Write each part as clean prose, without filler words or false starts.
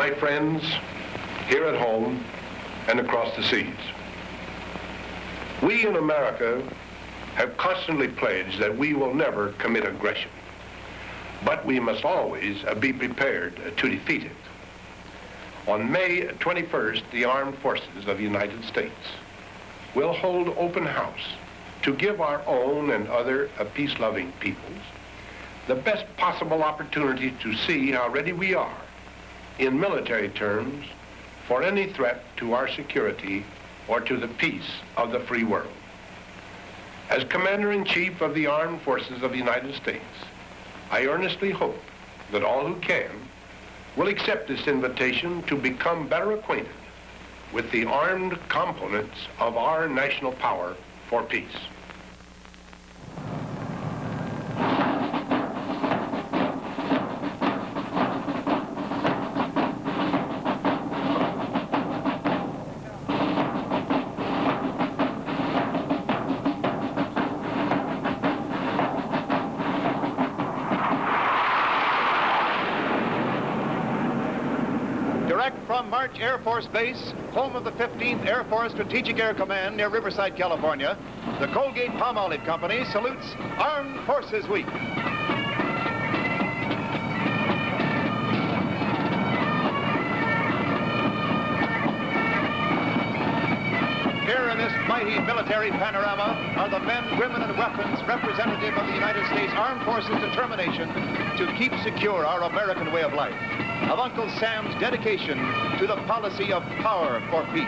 my friends, here at home and across the seas. We in America have constantly pledged that we will never commit aggression, but we must always be prepared to defeat it. On May 21st, the Armed Forces of the United States will hold open house to give our own and other peace-loving peoples the best possible opportunity to see how ready we are, in military terms, for any threat to our security or to the peace of the free world. As Commander-in-Chief of the Armed Forces of the United States, I earnestly hope that all who can will accept this invitation to become better acquainted with the armed components of our national power for peace. From March Air Force Base, home of the 15th Air Force Strategic Air Command near Riverside, California, the Colgate Palmolive Company salutes Armed Forces Week. Here in this mighty military panorama are the men, women, and weapons representative of the United States Armed Forces' determination to keep secure our American way of life, of Uncle Sam's dedication to the policy of power for peace.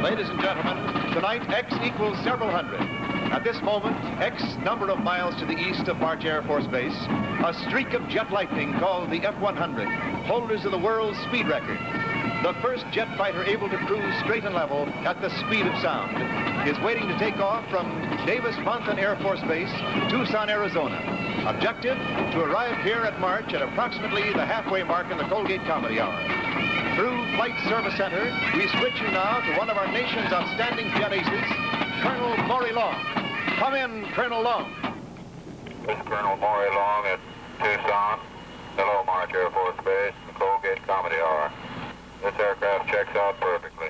Ladies and gentlemen, tonight X equals several hundred. At this moment, X number of miles to the east of March Air Force Base, a streak of jet lightning called the F-100, holders of the world's speed record. The first jet fighter able to cruise straight and level at the speed of sound is waiting to take off from Davis-Monthan Air Force Base, Tucson, Arizona. Objective, to arrive here at March at approximately the halfway mark in the Colgate Comedy Hour. Through Flight Service Center, we switch you now to one of our nation's outstanding jet aces, Colonel Maury Long. Come in, Colonel Long. This is Colonel Maury Long at Tucson. Hello, March Air Force Base, the Colgate Comedy Hour. This aircraft checks out perfectly.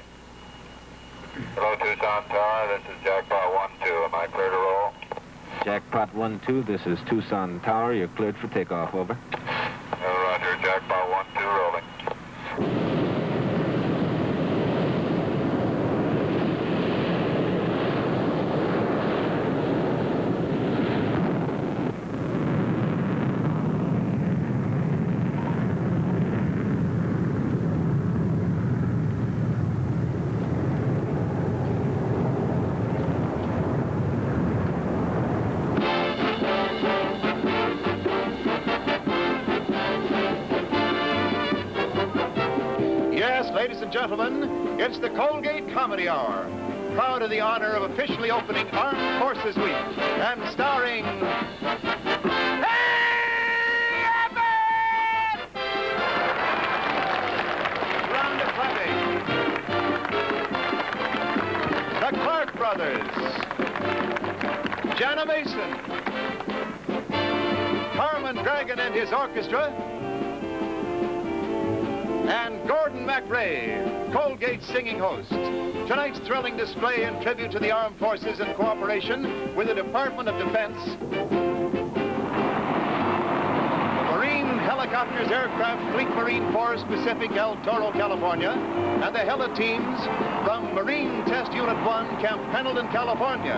Hello, Tucson Tower. This is Jackpot 1-2. Am I clear to roll? Jackpot 1-2. This is Tucson Tower. You're cleared for takeoff. Over. Roger. Jackpot 1-2 rolling. Ladies and gentlemen, it's the Colgate Comedy Hour, proud of the honor of officially opening Armed Forces Week, and starring... Hey, Abbott! Rhonda Fleming. The Clark Brothers. Jana Mason. Carmen Dragon and his orchestra. And Gordon MacRae, Colgate's singing host. Tonight's thrilling display in tribute to the Armed Forces in cooperation with the Department of Defense, the Marine Helicopters Aircraft Fleet Marine Force Pacific El Toro, California, and the Heliteams from Marine Test Unit 1, Camp Pendleton, California.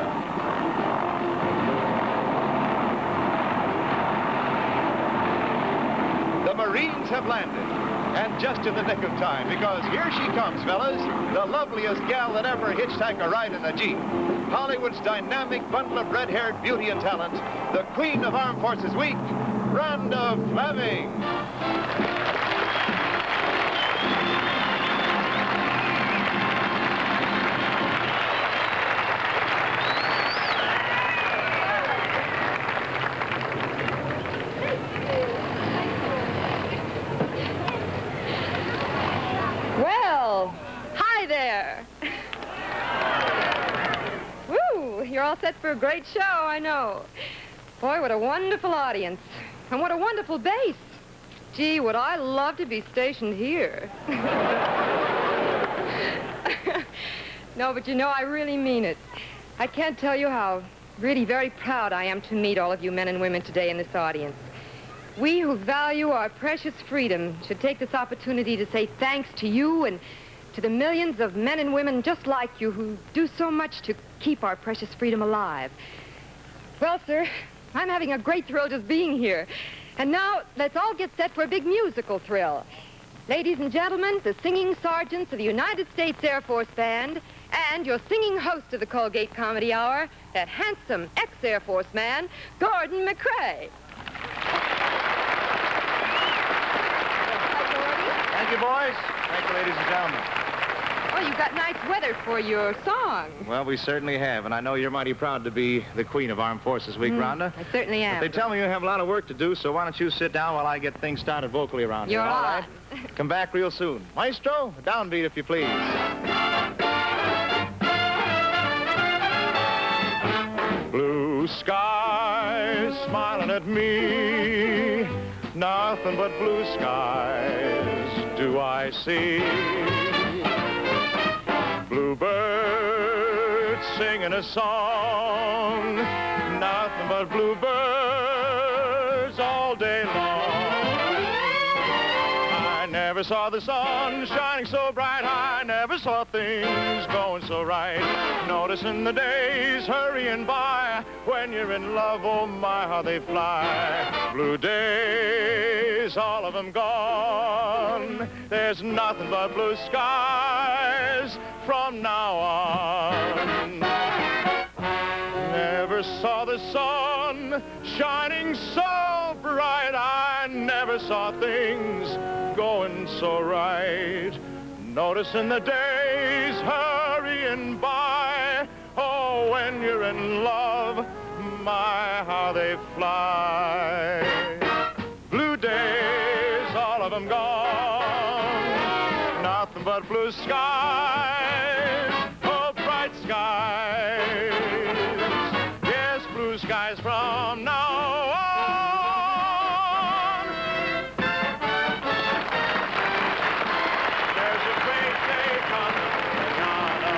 The Marines have landed. And just in the nick of time, because here she comes, fellas, the loveliest gal that ever hitchhiked a ride in a Jeep. Hollywood's dynamic bundle of red-haired beauty and talent, the Queen of Armed Forces Week, Rhonda Fleming. there. Woo! You're all set for a great show, I know. Boy, what a wonderful audience. And what a wonderful bass. Gee, would I love to be stationed here. No, but you know, I really mean it. I can't tell you how really very proud I am to meet all of you men and women today in this audience. We who value our precious freedom should take this opportunity to say thanks to you and to the millions of men and women just like you who do so much to keep our precious freedom alive. Well, sir, I'm having a great thrill just being here. And now, let's all get set for a big musical thrill. Ladies and gentlemen, the singing sergeants of the United States Air Force Band and your singing host of the Colgate Comedy Hour, that handsome ex-Air Force man, Gordon MacRae. Thank you, boys. Thank you, ladies and gentlemen. Oh, you've got nice weather for your song. Well, we certainly have, and I know you're mighty proud to be the queen of Armed Forces Week, Rhonda. I certainly am. But they tell me you have a lot of work to do, so why don't you sit down while I get things started vocally around here, You're all on. right? Come back real soon. Maestro, a downbeat if you please. Blue skies smiling at me, nothing but blue skies do I see. Bluebirds singing a song, nothing but bluebirds all day long. I never saw the sun shining so bright, I never saw things going so right. Noticing the days hurrying by, when you're in love, oh my, how they fly. Blue days, all of them gone, there's nothing but blue skies from now on. Never saw the sun shining so bright, I never saw things going so right. Noticing the days hurrying by, oh, when you're in love, my, how they fly. Blue days, all of them gone, nothing but blue skies, oh, bright skies. Yes, blue skies from now on. There's a great day coming, Mañana,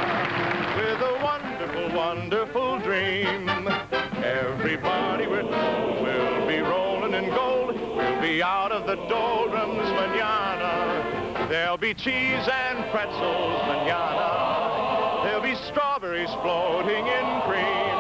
with a wonderful, wonderful dream. Everybody we're told will be rolling in gold. We'll be out of the doldrums, Mañana. There'll be cheese and pretzels, Mañana. There'll be strawberries floating in cream.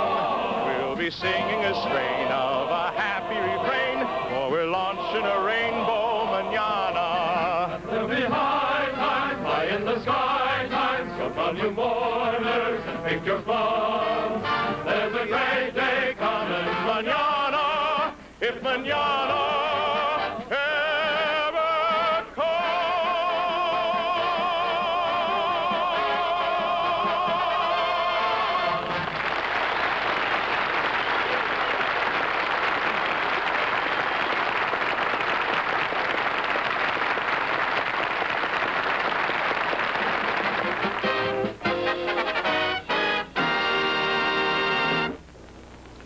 We'll be singing a strain of a happy refrain, for we're launching a rainbow, Mañana. There'll be high times, high in the sky times. Come on, you mourners, and pick your plums. There's a great day coming, Mañana, if Mañana ever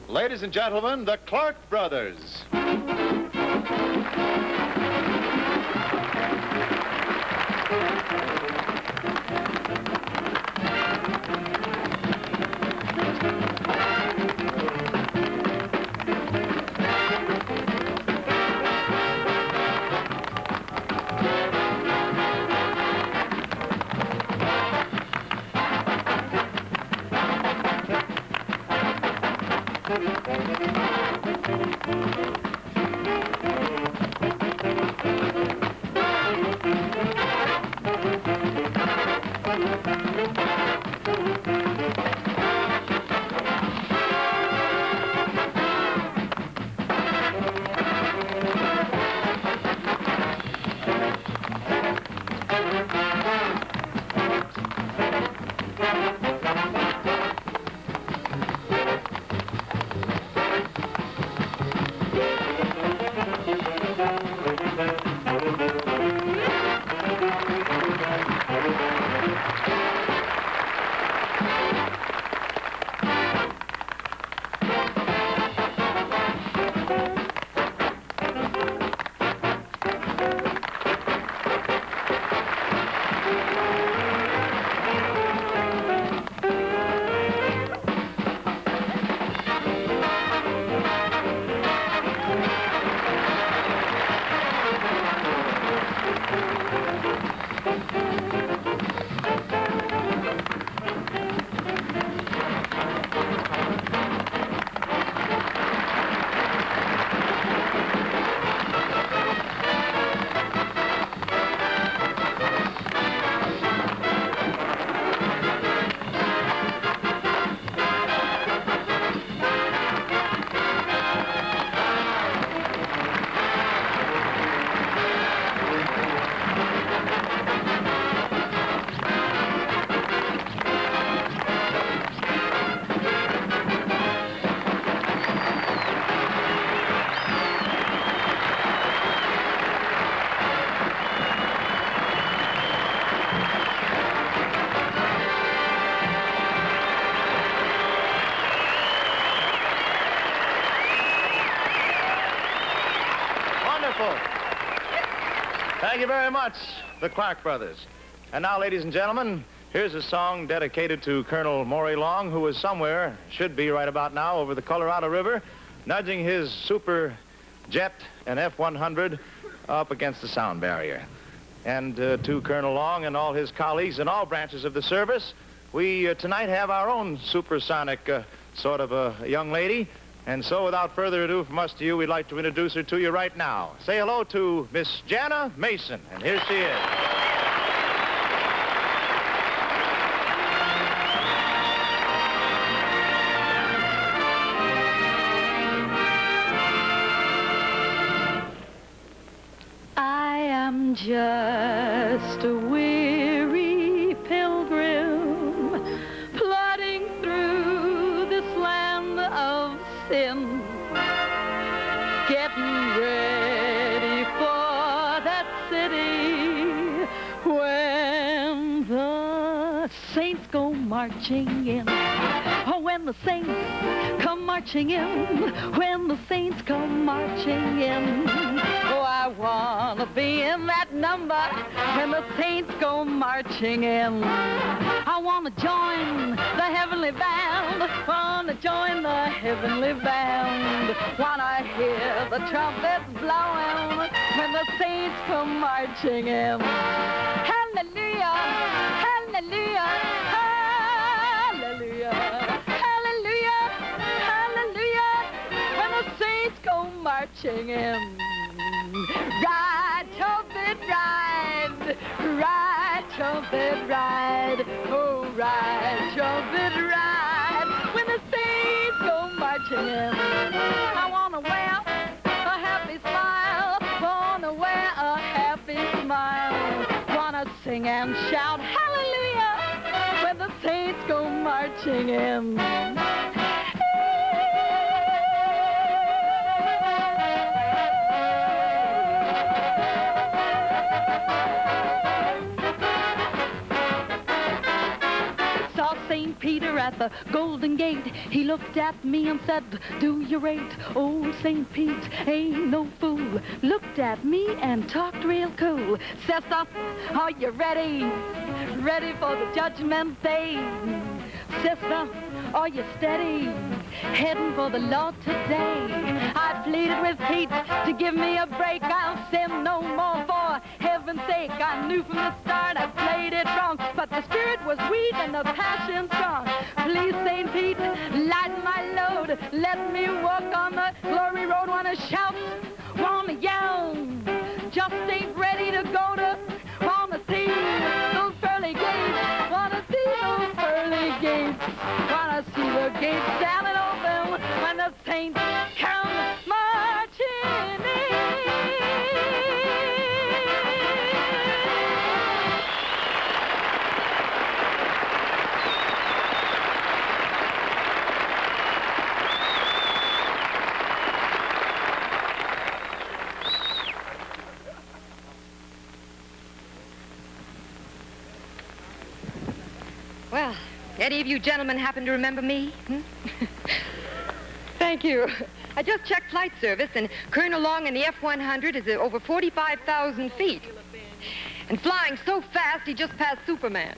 Ladies and gentlemen, the Clark Brothers. Thank you very much, the Clark Brothers. And now, ladies and gentlemen, here's a song dedicated to Colonel Maury Long, who is somewhere, should be right about now, over the Colorado River, nudging his super jet and F-100 up against the sound barrier. And to Colonel Long and all his colleagues in all branches of the service, we tonight have our own supersonic sort of a young lady. And so, without further ado from us to you, we'd like to introduce her to you right now. Say hello to Miss Jana Mason, and here she is. I am just a weary pilgrim plodding through this land of sin, getting ready for that city when the saints go marching in. Oh, when the saints come marching in, when the saints come marching in. Oh, I want to be in that number when the saints go marching in. I want to join the heavenly band, want to join the heavenly band. Want to hear the trumpets blowing when the saints come marching in. Hallelujah, hallelujah, hallelujah, hallelujah, hallelujah, when the saints go marching in. Ride, trumpet, ride, ride, trumpet, ride, oh, ride, trumpet, ride, when the saints go marching in. I want to wear a happy smile, want to wear a happy smile, want to sing and shout hallelujah when the saints go marching in. Peter at the Golden Gate, he looked at me and said, do you rate old St. Pete? Ain't no fool. Looked at me and talked real cool. Sister, are you ready? Ready for the judgment day? Sister, are you steady? Heading for the Lord today. I pleaded with Pete to give me a break. I'll sin no more for heaven's sake. I knew from the start I played it wrong, but the spirit was weak and the passion strong. Please, St. Pete, lighten my load. Let me walk on the glory road. Wanna shout, wanna yell, just ain't ready to go to. Wanna see those pearly gates, wanna see those pearly gates, wanna see the gates standing open when the saints come marching in. Well, any of you gentlemen happen to remember me? Thank you. I just checked flight service, and Colonel Long in the F-100 is at over 45,000 feet. And flying so fast, he just passed Superman.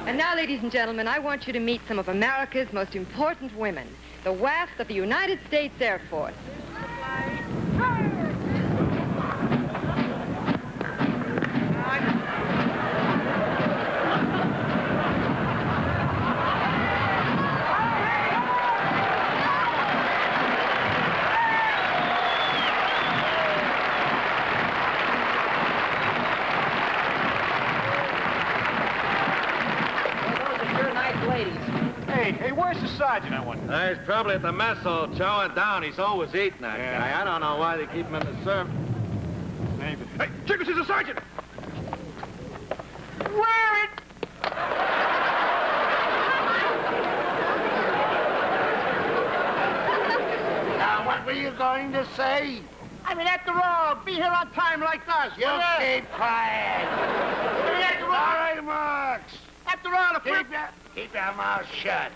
And now, ladies and gentlemen, I want you to meet some of America's most important women, the WAFs of the United States Air Force. Hey, where's the sergeant, I wonder? He's probably at the mess hall chowing down. He's always eating, that guy. I don't know why they keep him in the service. Maybe. Hey, Chickles, he's a sergeant! Wear it! Now, what were you going to say? I mean, after all, be here on time like us. You keep quiet. I mean, after all... All right, Marks. After all, the Keep your mouth shut.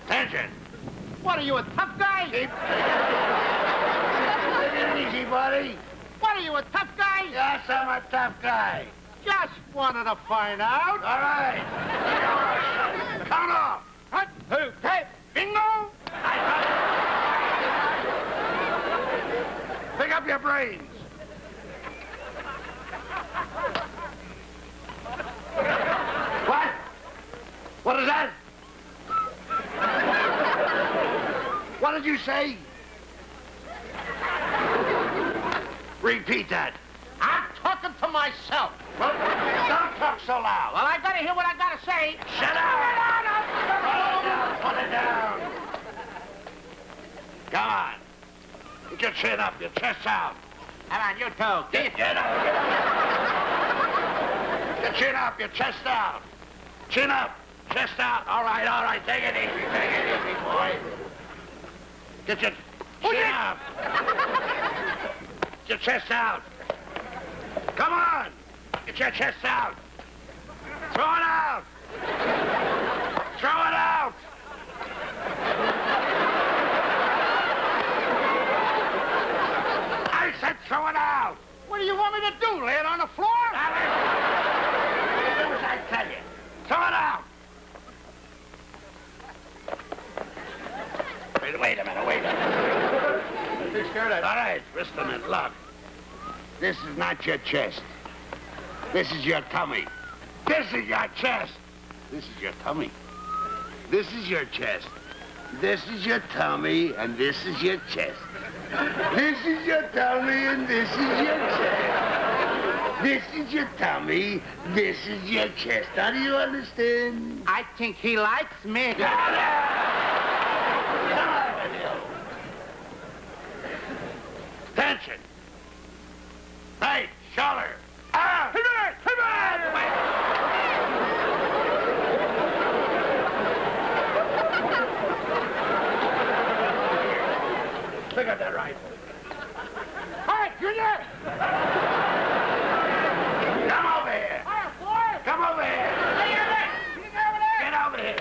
Attention. What are you, a tough guy? Keep Easy, buddy. What are you, a tough guy? Yes, I'm a tough guy. Just wanted to find out. All right. Count off. What? Hey, bingo! Pick up your brains. What? What is that? What did you say? Repeat that. I'm talking to myself. Well, don't talk so loud. Well, I gotta hear what I gotta say. Shut up! Put it down. Come on. Get your chin up, your chest out. Come on, you two. Get your chin up. Your chin up, your chest out. Chin up, chest out. All right. Take it easy, boy. Get your chin up. Get your chest out. Come on. Get your chest out. Throw it out. Throw it out. I said throw it out. What do you want me to do, lay it on the floor? Do as I tell you. Throw it out. Wait a minute. All right, wrist a minute. Look. This is not your chest. This is your tummy. This is your chest. This is your tummy. This is your chest. This is your tummy, and this is your chest. This is your tummy, and this is your chest. This is your tummy. This is your chest. Now, do you understand? I think he likes me. Come on with you. Tension. Right, shoulder. Arm. Pick up that rifle. Hey, Junior! Come over here. Come over here. Get over here.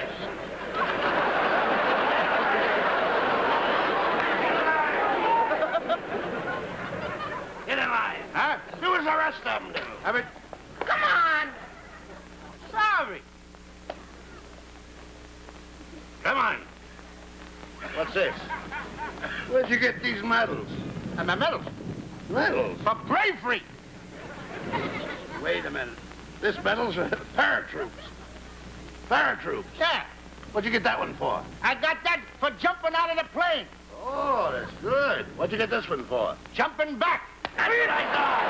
Get in line. Huh? Do as the rest of them do. Come on! Sorry. Come on. What's this? Where'd you get these medals? And my medals. Medals? For bravery. Wait a minute. This medal's for paratroops. Paratroops? Yeah. What'd you get that one for? I got that for jumping out of the plane. Oh, that's good. What'd you get this one for? Jumping back. That's what I thought.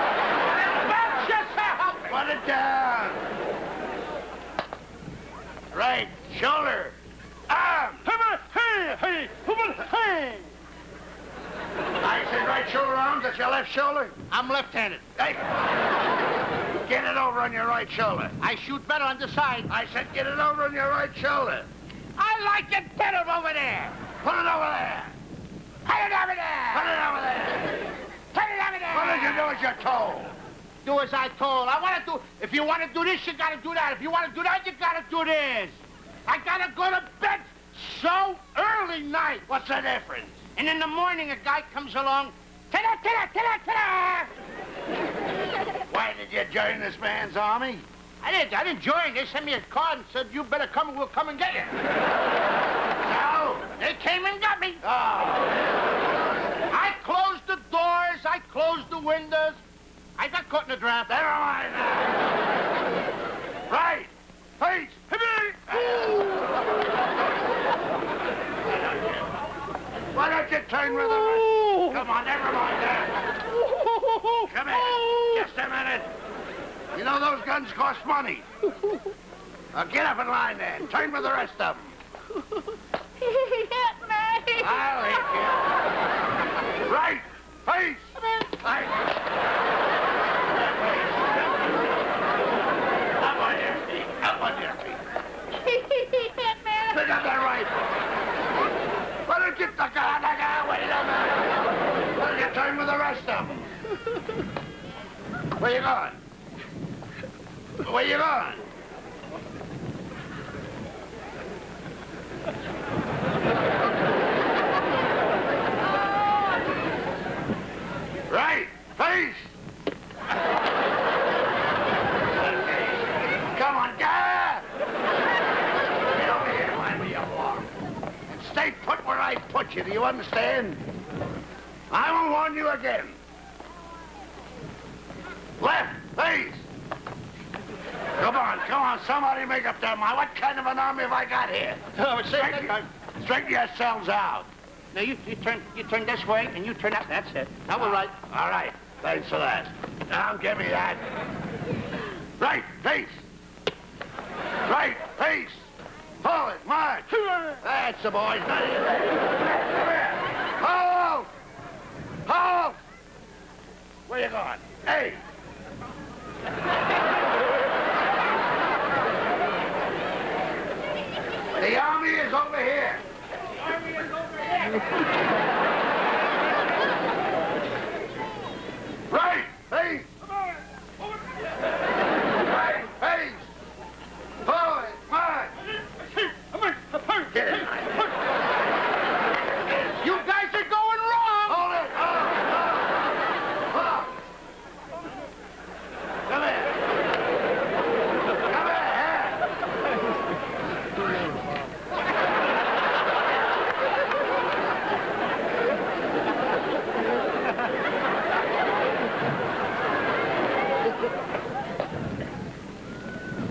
Back yourself. Put it down. Right, shoulder. Arm. I said right shoulder arms, that's your left shoulder? I'm left-handed. Hey, get it over on your right shoulder. I shoot better on the side. I said get it over on your right shoulder. I like it better over there. Put it over there. Put it over there. Put it over there. Put it over there. What did you do as you're told? Do as I told. I want to do... If you want to do this, you got to do that. If you want to do that, you got to do this. I got to go to bed so early night. What's the difference? And in the morning, a guy comes along. Ta-da, ta-da, ta-da, ta-da. Why did you join this man's army? I didn't join. They sent me a card and said, you better come and we'll come and get you. No. They came and got me. Oh. I closed the doors. I closed the windows. I got caught in the draft. Never mind that. Right. Face. Why don't you turn with them? Come on, never mind that. Come here. Just a minute. You know those guns cost money. Now get up in line then. Turn with the rest of them. He hit me. I'll hit you. Right. Face. Right. Up on your feet. Up on your feet. He hit me. Pick up that rifle. Why don't you wait a minute. Why don't you turn with the rest of them? Where you going? Where you going? got you. Do you understand? I will warn you again. Left, face. Come on, somebody make up their mind. What kind of an army have I got here? Straighten yourselves out. Now, you turn this way, and you turn out. That's it. Now we're right. All right, thanks for that. Now give me that. Right, face. Right, face. Forward, march. That's the boys. Not here. Come here. Halt! Halt! Where you going? Hey! The army is over here. The army is over here. Right, face. Right, face. Forward, march. Get it, You guys are going wrong. Hold it. Hold. Come here. Come here.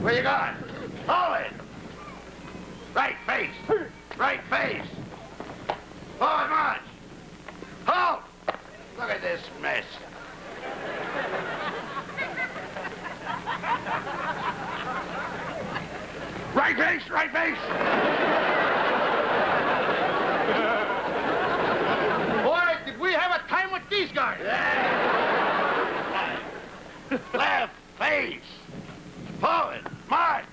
Where you going? Hold it. Right face. Right face. Forward march. Halt! Look at this mess. Right face, right face. Boy, did we have a time with these guys. Left face. Forward march.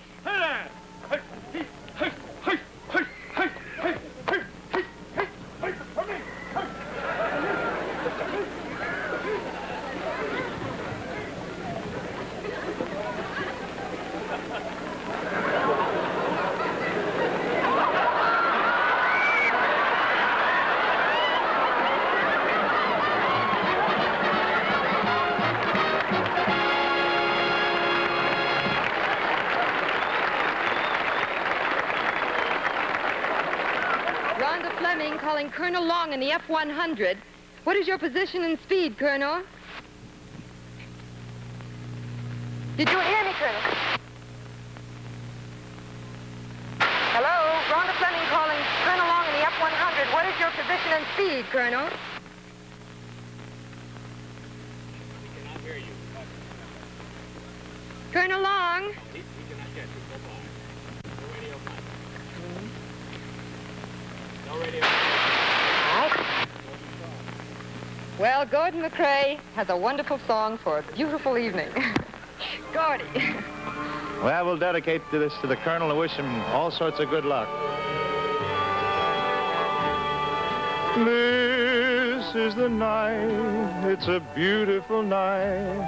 Rhonda Fleming calling Colonel Long in the F-100. What is your position and speed, Colonel? Did you hear me, Colonel? Hello? Rhonda Fleming calling Colonel Long in the F-100. What is your position and speed, Colonel? We cannot hear you. Colonel Long? We cannot get you. Go by. No radio mic. No radio mic. All right. Well, Gordon MacRae has a wonderful song for a beautiful evening. Gordy. Well, we'll dedicate this to the Colonel and wish him all sorts of good luck. This is the night, it's a beautiful night,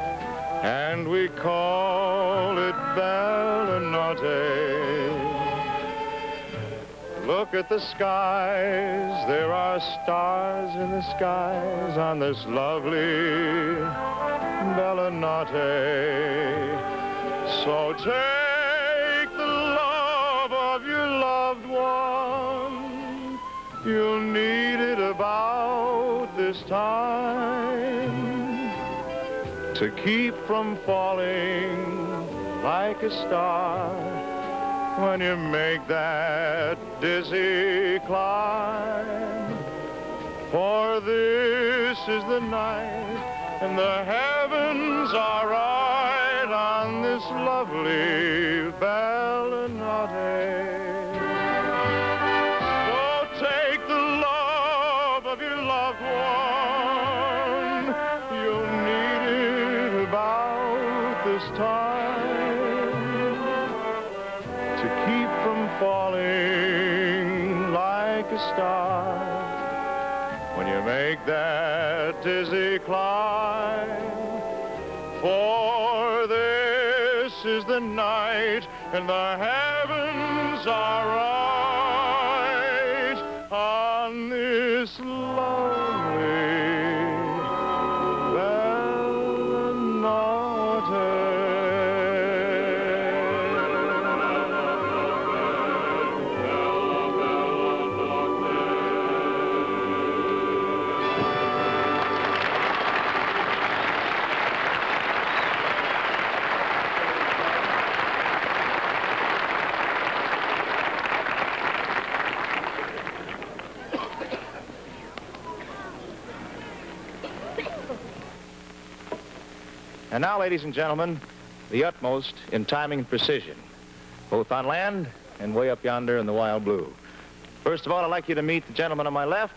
and we call it Bella Notte. Look at the skies, there are stars in the skies on this lovely Bella Notte. So take the love of your loved one, you'll need it about this time to keep from falling like a star when you make that dizzy climb. For this is the night and the heavens are right on this lovely Bella Notte. So take the love of your loved one, you'll need it about this time to keep from falling like a star when you make that dizzy climb. For this is the night and the heavens are right on this lovely Bella Notte. And now, ladies and gentlemen, the utmost in timing and precision, both on land and way up yonder in the wild blue. First of all, I'd like you to meet the gentleman on my left.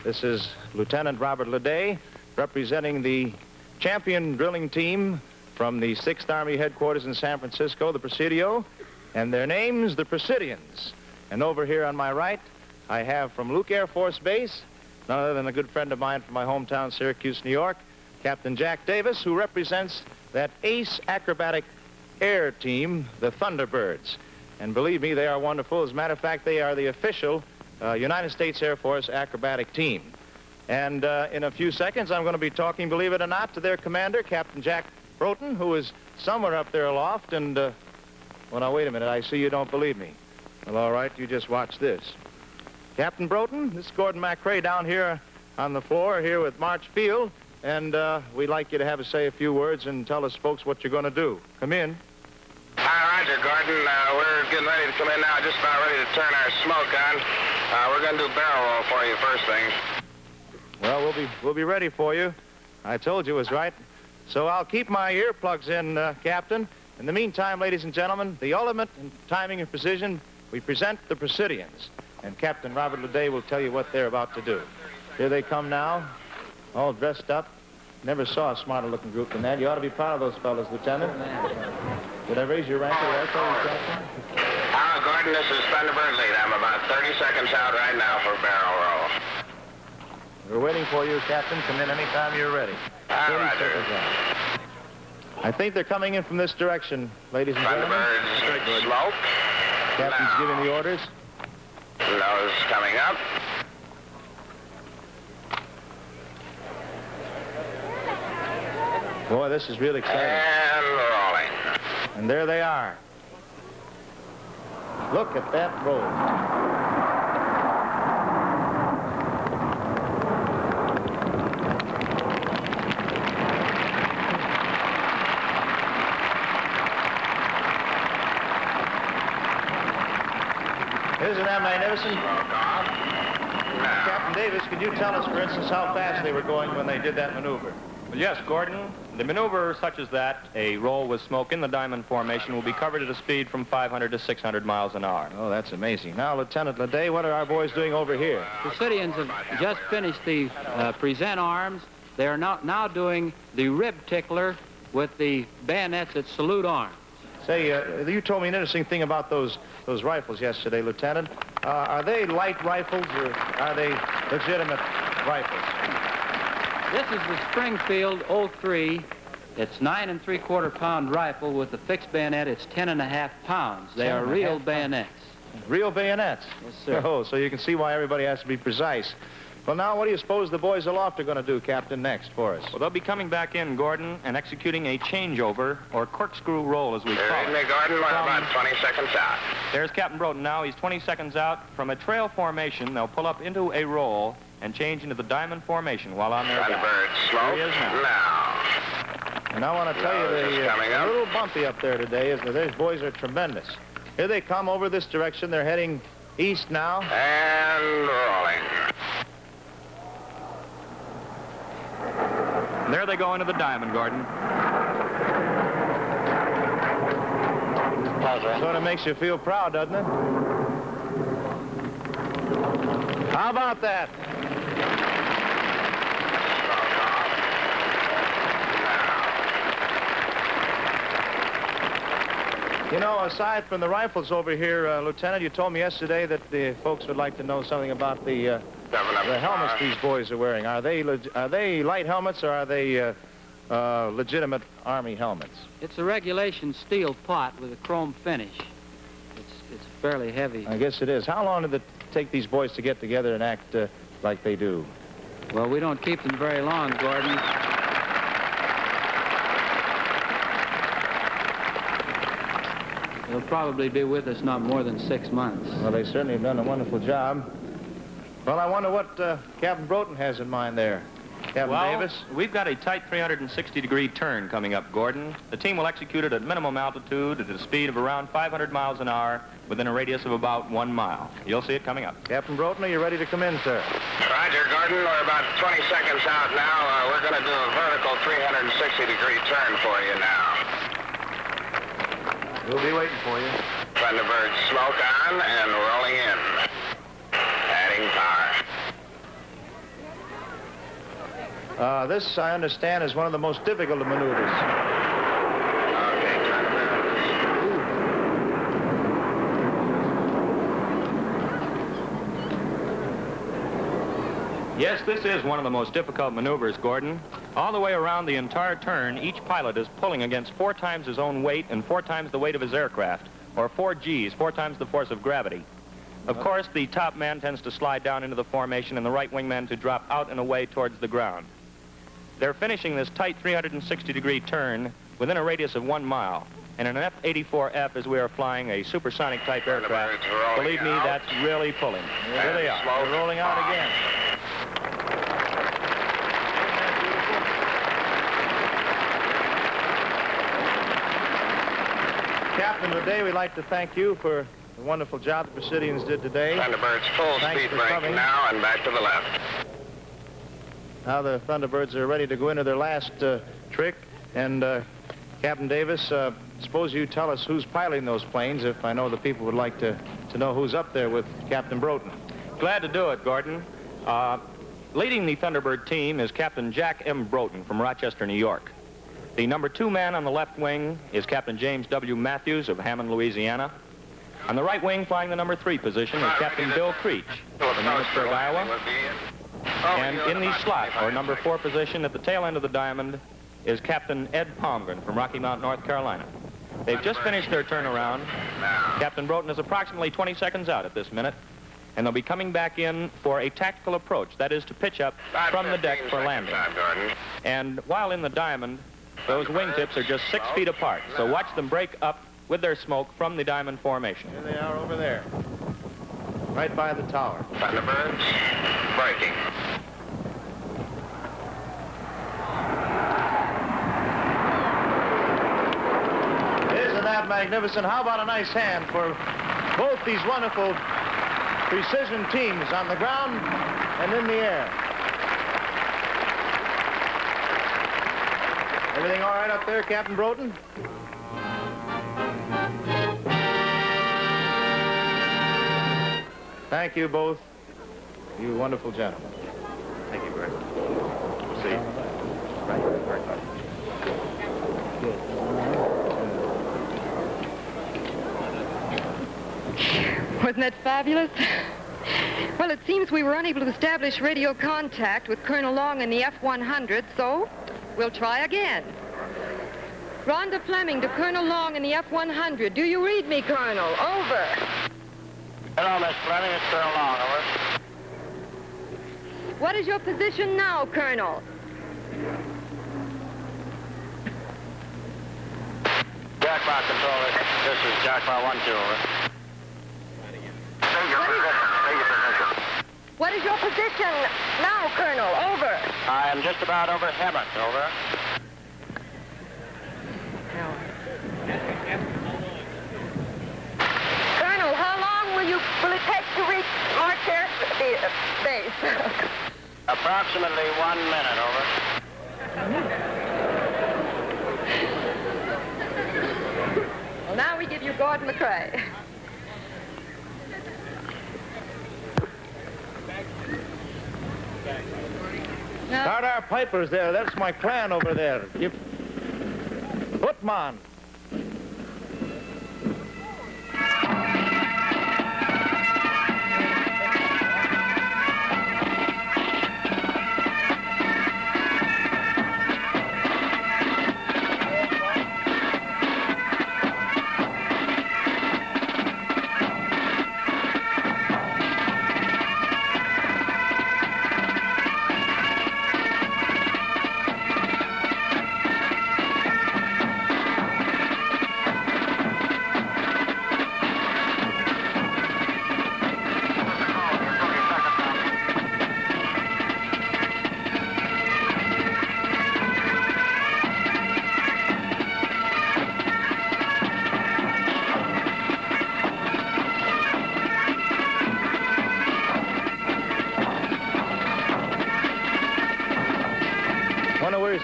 This is Lieutenant Robert Leday, representing the champion drilling team from the 6th Army headquarters in San Francisco, the Presidio, and their names, the Presidians. And over here on my right, I have from Luke Air Force Base, none other than a good friend of mine from my hometown, Syracuse, New York, Captain Jack Davis, who represents that ace acrobatic air team, the Thunderbirds. And believe me, they are wonderful. As a matter of fact, they are the official United States Air Force acrobatic team. And in a few seconds, I'm going to be talking, believe it or not, to their commander, Captain Jack Broughton, who is somewhere up there aloft. And, well, now, wait a minute. I see you don't believe me. Well, all right, you just watch this. Captain Broughton, this is Gordon MacRae down here on the floor here with March Field. And we'd like you to have us say a few words and tell us folks what you're going to do. Come in. Hi, Roger, Gordon. We're getting ready to come in now, just about ready to turn our smoke on. We're going to do barrel roll for you first thing. Well, we'll be ready for you. I told you it was right. So I'll keep my earplugs in, Captain. In the meantime, ladies and gentlemen, the ultimate in timing and precision, we present the Presidians. And Captain Robert Leday will tell you what they're about to do. Here they come now, all dressed up. Never saw a smarter-looking group than that. You ought to be proud of those fellas, Lieutenant. Did I raise your rank? Gordon, this is Thunderbird lead. I'm about 30 seconds out right now for barrel roll. We're waiting for you, Captain. Come in anytime you're ready. Roger. I think they're coming in from this direction, ladies and gentlemen. Thunderbirds, smoke. Captain's giving the orders. Nose coming up. Boy, this is really exciting. And rolling. And there they are. Look at that roll. Isn't that magnificent? Captain Davis, could you tell us, for instance, how fast they were going when they did that maneuver? Well, yes, Gordon. The maneuver such as that, a roll with smoke in the diamond formation, will be covered at a speed from 500 to 600 miles an hour. Oh, that's amazing. Now, Lieutenant Leday, what are our boys doing over here? The Presidians have just finished the present arms. They are now doing the rib tickler with the bayonets at salute arms. Say, you told me an interesting thing about those rifles yesterday, Lieutenant. Are they light rifles or are they legitimate rifles? This is the Springfield 03. It's 9 3/4 pound rifle with the fixed bayonet. It's 10.5 pounds. They are real bayonets. Real bayonets? Yes, sir. Oh, so you can see why everybody has to be precise. Well, now, what do you suppose the boys aloft are going to do, Captain, next for us? Well, they'll be coming back in, Gordon, and executing a changeover, or corkscrew roll, as we call it. Gordon, we're about 20 seconds out. There's Captain Broughton now. He's 20 seconds out. From a trail formation, they'll pull up into a roll and change into the diamond formation while on their back. Thunderbird, smoke. Here he is now. And I want to tell you, they're a little bumpy up there today. Those boys are tremendous. Here they come over this direction. They're heading east now. And rolling. There they go into the diamond, Gordon. Sort of makes you feel proud, doesn't it? How about that? You know, aside from the rifles over here, Lieutenant, you told me yesterday that the folks would like to know something about the helmets these boys are wearing. Are they light helmets or are they legitimate Army helmets? It's a regulation steel pot with a chrome finish. It's fairly heavy. I guess it is. How long did it take these boys to get together and act like they do? Well, we don't keep them very long, Gordon. They'll probably be with us not more than 6 months. Well, they certainly have done a wonderful job. Well, I wonder what Captain Broughton has in mind there. Captain Davis? We've got a tight 360-degree turn coming up, Gordon. The team will execute it at minimum altitude at a speed of around 500 miles an hour within a radius of about 1 mile. You'll see it coming up. Captain Broughton, are you ready to come in, sir? Roger, Gordon. We're about 20 seconds out now. We're going to do a vertical 360-degree turn for you now. We'll be waiting for you. Thunderbirds smoke on and rolling in. Adding power. This, I understand, is one of the most difficult of maneuvers. Okay, Yes, this is one of the most difficult maneuvers, Gordon. All the way around the entire turn, each pilot is pulling against 4 times his own weight and 4 times the weight of his aircraft, or 4 Gs, 4 times the force of gravity. Of course, the top man tends to slide down into the formation and the right wingman to drop out and away towards the ground. They're finishing this tight 360-degree turn within a radius of 1 mile. And in an F-84F, as we are flying a supersonic-type aircraft, believe me, that's really pulling. Here they are. They're rolling out again. Captain, today we'd like to thank you for the wonderful job the Presidians did today. Thunderbirds full speed brake now and back to the left. Now the Thunderbirds are ready to go into their last trick. And Captain Davis, suppose you tell us who's piloting those planes, if I know the people would like to know who's up there with Captain Broughton. Glad to do it, Gordon. Leading the Thunderbird team is Captain Jack M. Broughton from Rochester, New York. The number 2 man on the left wing is Captain James W. Matthews of Hammond, Louisiana. On the right wing, flying the number 3 position, is Captain Bill Creech from Emmitsburg, Iowa. And in the slot, or number 4 position at the tail end of the diamond, is Captain Ed Palmgren from Rocky Mount, North Carolina. They've just finished their turnaround. Captain Broughton is approximately 20 seconds out at this minute, and they'll be coming back in for a tactical approach, that is to pitch up from the deck for landing. And while in the diamond, those wingtips are just 6 feet apart, so watch them break up with their smoke from the diamond formation. Here they are over there, right by the tower. Thunderbirds braking. Isn't that magnificent? How about a nice hand for both these wonderful precision teams on the ground and in the air? Everything all right up there, Captain Broughton? Thank you both, you wonderful gentlemen. Thank you, Bert. See you. Right. Wasn't that fabulous? Well, it seems we were unable to establish radio contact with Colonel Long in the F-100, so we'll try again. Rhonda Fleming to Colonel Long in the F-100. Do you read me, Colonel? Over. Hello, Miss Fleming. It's Colonel Long. Over. What is your position now, Colonel? Jackpot control. This is Jackpot 1-2. Over. What is your position now, Colonel? Over. I am just about over Hammett. Over. Colonel, how long will it take to reach March Air Base? Approximately 1 minute. Over. Well, now we give you Gordon MacRae. Start our pipers there. That's my clan over there. Putman.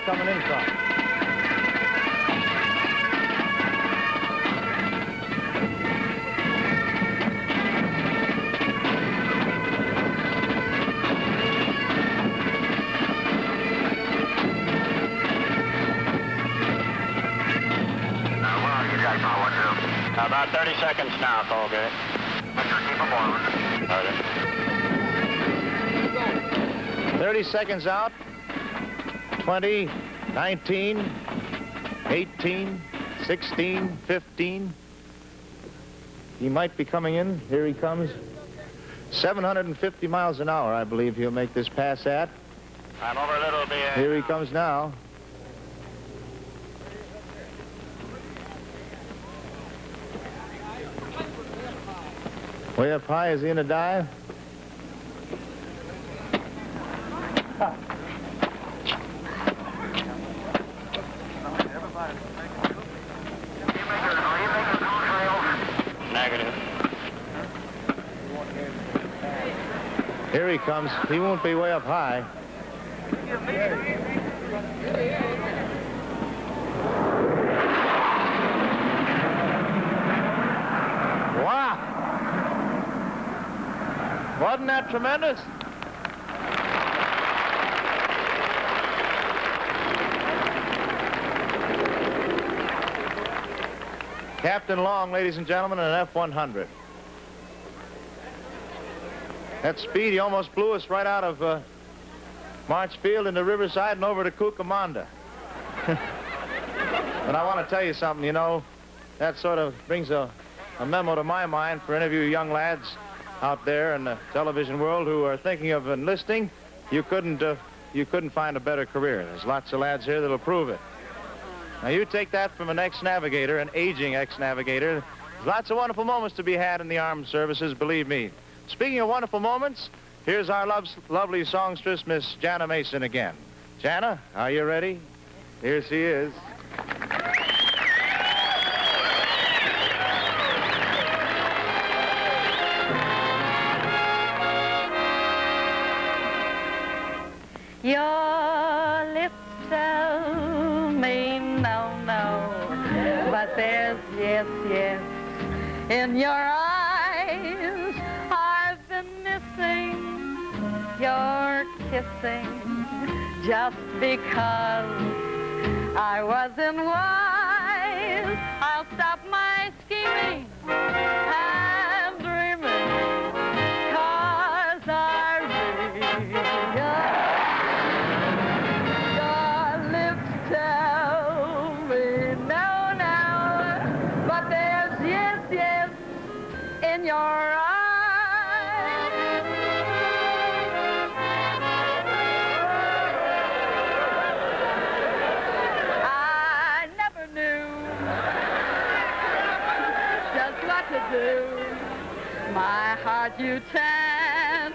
coming in from? About 30 seconds now, Colgate. Keep them moving. 30 seconds out. 20, 19, 18, 16, 15. He might be coming in. Here he comes. 750 miles an hour, I believe he'll make this pass at. I'm over a little bit. Here he comes now. Way up high, is he in a dive? Negative. Here he comes. He won't be way up high. Wow! Wasn't that tremendous? Captain Long, ladies and gentlemen, in an F-100. That speed, he almost blew us right out of March Field into Riverside and over to Cucamonda. But I want to tell you something, you know, that sort of brings a memo to my mind for any of you young lads out there in the television world who are thinking of enlisting. You couldn't find a better career. There's lots of lads here that'll prove it. Now, you take that from an ex-navigator, an aging ex-navigator. There's lots of wonderful moments to be had in the armed services, believe me. Speaking of wonderful moments, here's our lovely songstress, Miss Jana Mason again. Jana, are you ready? Here she is. Your lips tell me no, no, but there's yes, yes in your eyes. I've been missing your kissing just because I wasn't wise. I'll stop my scheming and dreaming, 'cause I tell me no, no, but there's yes, yes in your eyes. I never knew just what to do. My heart you tantalize,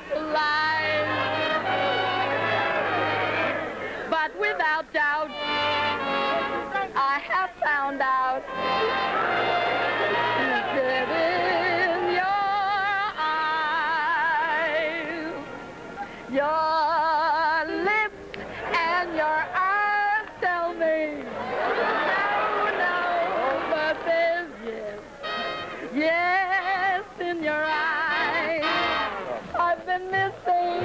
but without doubt I have found out that in your eyes, your lips and your eyes tell me no, no, but there's yes, yes in your eyes. I've been missing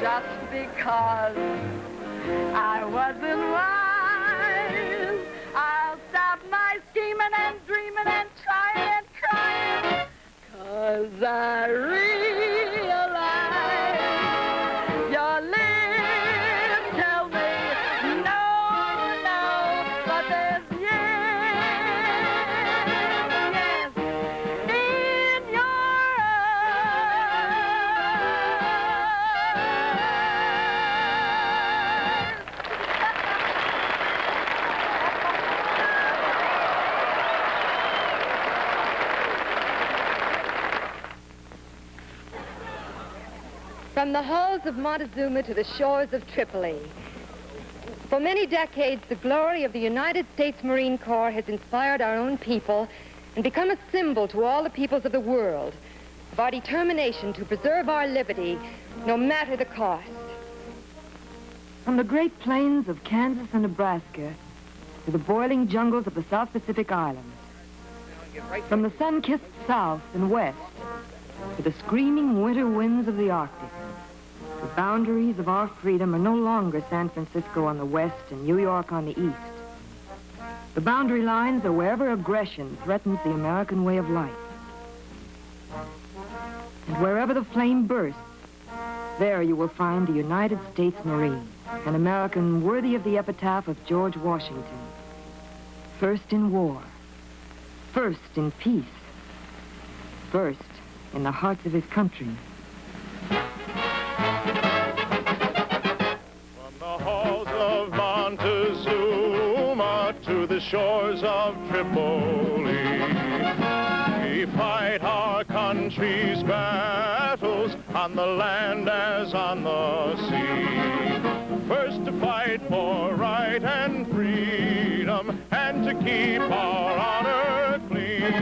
just because I wasn't wise. I'll stop my scheming and dreaming and trying and crying, 'cause I realize your lips tell me no, no, but there's yes, yes in your From the halls of Montezuma to the shores of Tripoli. For many decades, the glory of the United States Marine Corps has inspired our own people and become a symbol to all the peoples of the world of our determination to preserve our liberty no matter the cost. From the great plains of Kansas and Nebraska to the boiling jungles of the South Pacific Islands, from the sun-kissed south and west to the screaming winter winds of the Arctic, the boundaries of our freedom are no longer San Francisco on the west and New York on the east. The boundary lines are wherever aggression threatens the American way of life. And wherever the flame bursts, there you will find the United States Marine, an American worthy of the epitaph of George Washington. First in war, first in peace, first in the hearts of his country. From the halls of Montezuma to the shores of Tripoli, we fight our country's battles on the land as on the sea. First to fight for right and freedom and to keep our honor clean.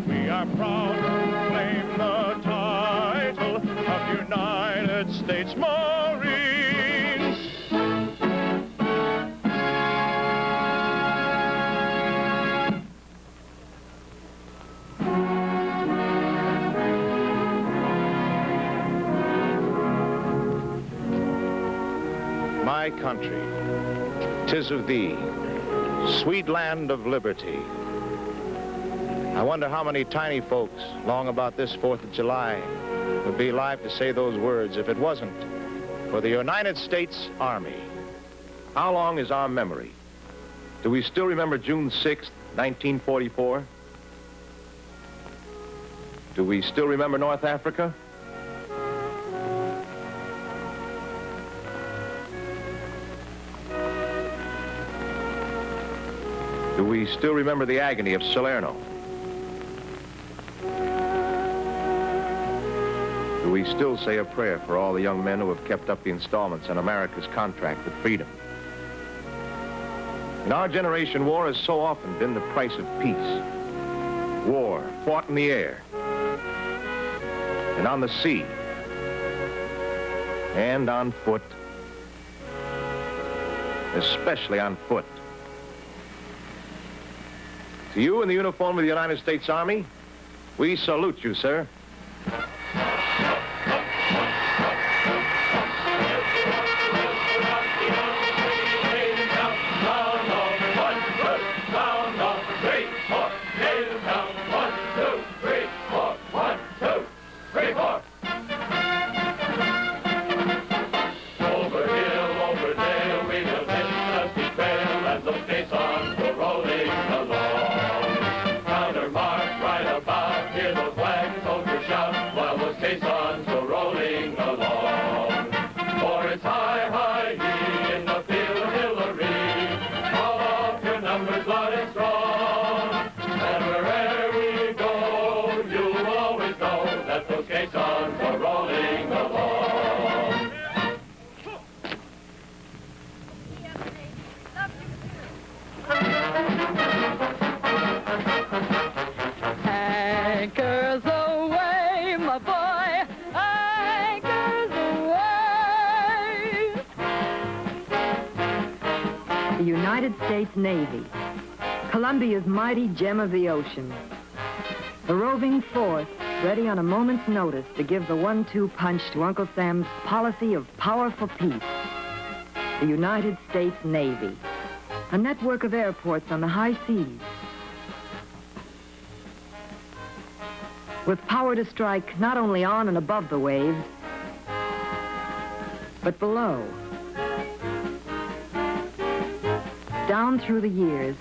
We are proud to claim the title of United States Marines. My country, 'tis of thee, sweet land of liberty. I wonder how many tiny folks long about this 4th of July would be alive to say those words if it wasn't for the United States Army. How long is our memory? Do we still remember June 6th, 1944? Do we still remember North Africa? Do we still remember the agony of Salerno? Do we still say a prayer for all the young men who have kept up the installments on America's contract with freedom? In our generation, war has so often been the price of peace. War fought in the air and on the sea and on foot, especially on foot. To you in the uniform of the United States Army, we salute you, sir. United States Navy, Columbia's mighty gem of the ocean. The roving force, ready on a moment's notice to give the 1-2 punch to Uncle Sam's policy of power for peace. The United States Navy, a network of airports on the high seas, with power to strike not only on and above the waves, but below. Down through the years,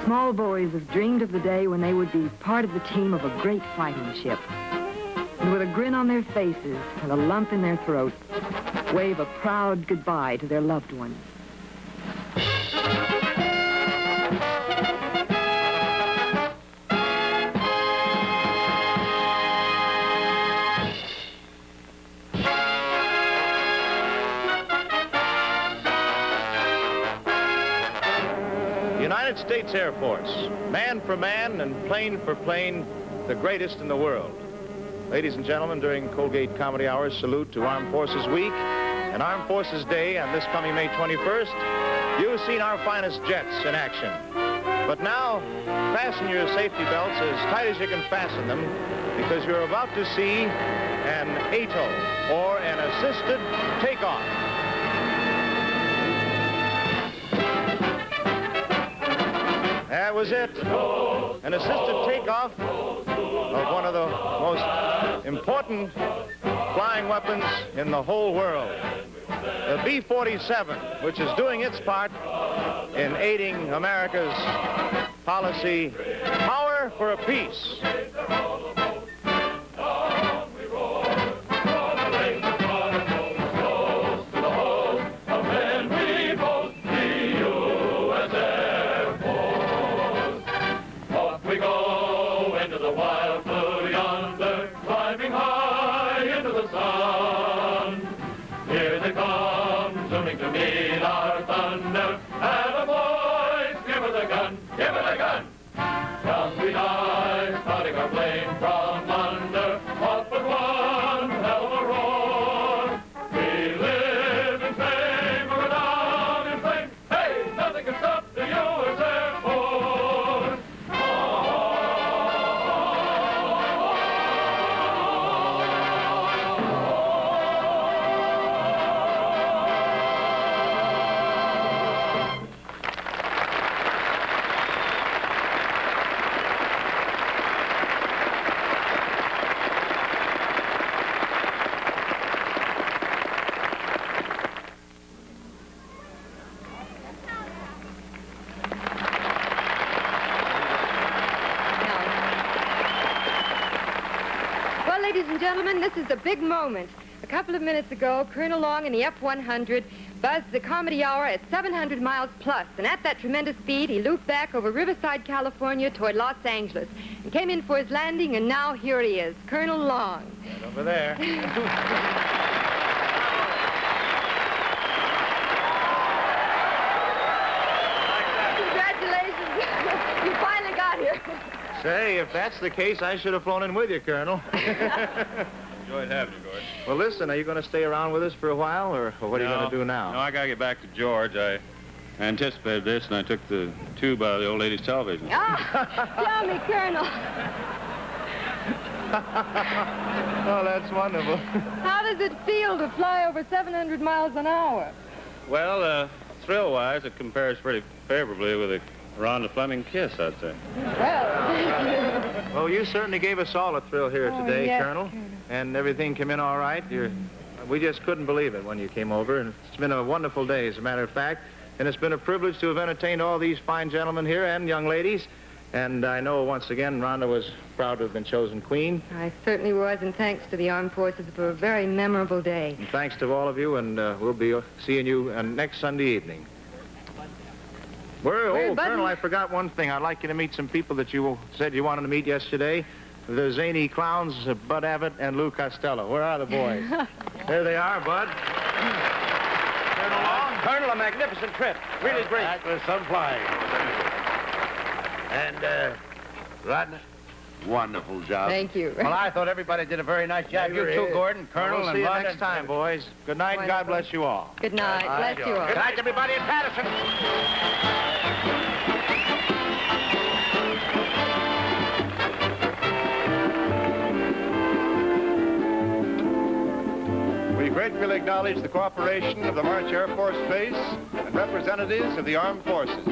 small boys have dreamed of the day when they would be part of the team of a great fighting ship. And with a grin on their faces and a lump in their throats, wave a proud goodbye to their loved ones. United States Air Force, man for man and plane for plane, the greatest in the world. Ladies and gentlemen, during Colgate Comedy Hours, salute to Armed Forces Week, an Armed Forces Day on this coming May 21st, you've seen our finest jets in action. But now, fasten your safety belts as tight as you can fasten them, because you're about to see an ATO, or an assisted takeoff. That was it. An assisted takeoff of one of the most important flying weapons in the whole world. The B-47, which is doing its part in aiding America's policy, power for a peace. Gentlemen, this is a big moment. A couple of minutes ago, Colonel Long in the F-100 buzzed the comedy hour at 700 miles plus, and at that tremendous speed, he looped back over Riverside, California, toward Los Angeles, and came in for his landing, and now here he is, Colonel Long. Right over there. Congratulations. You finally got here. Say, if that's the case, I should have flown in with you, Colonel. Enjoyed having you, Gordon. Well, listen, are you going to stay around with us for a while, or what are you going to do now? No, I got to get back to George. I anticipated this, and I took the tube out of the old lady's television. Tell me, Colonel. Oh, that's wonderful. How does it feel to fly over 700 miles an hour? Well, thrill-wise, it compares pretty favorably with a Rhonda Fleming kiss, I'd say. Well, you certainly gave us all a thrill here today, yes, Colonel. And everything came in all right. We just couldn't believe it when you came over. And it's been a wonderful day, as a matter of fact. And it's been a privilege to have entertained all these fine gentlemen here and young ladies. And I know, once again, Rhonda was proud to have been chosen queen. I certainly was, and thanks to the Armed Forces for a very memorable day. And thanks to all of you, and we'll be seeing you next Sunday evening. Colonel, I forgot one thing. I'd like you to meet some people that you said you wanted to meet yesterday. The zany clowns, Bud Abbott and Lou Costello. Where are the boys? There they are, Bud. Colonel Long. Colonel, a magnificent trip. Really great. That was some flying. And, Rhonda, wonderful job. Thank you. Well, I thought everybody did a very nice job. You too, Gordon, Colonel, we'll and see you Rhonda. next time, boys. Good night, and God bless you all. Good night. Bless you all. Good night, everybody in Patterson. We gratefully acknowledge the cooperation of the March Air Force Base and representatives of the Armed Forces.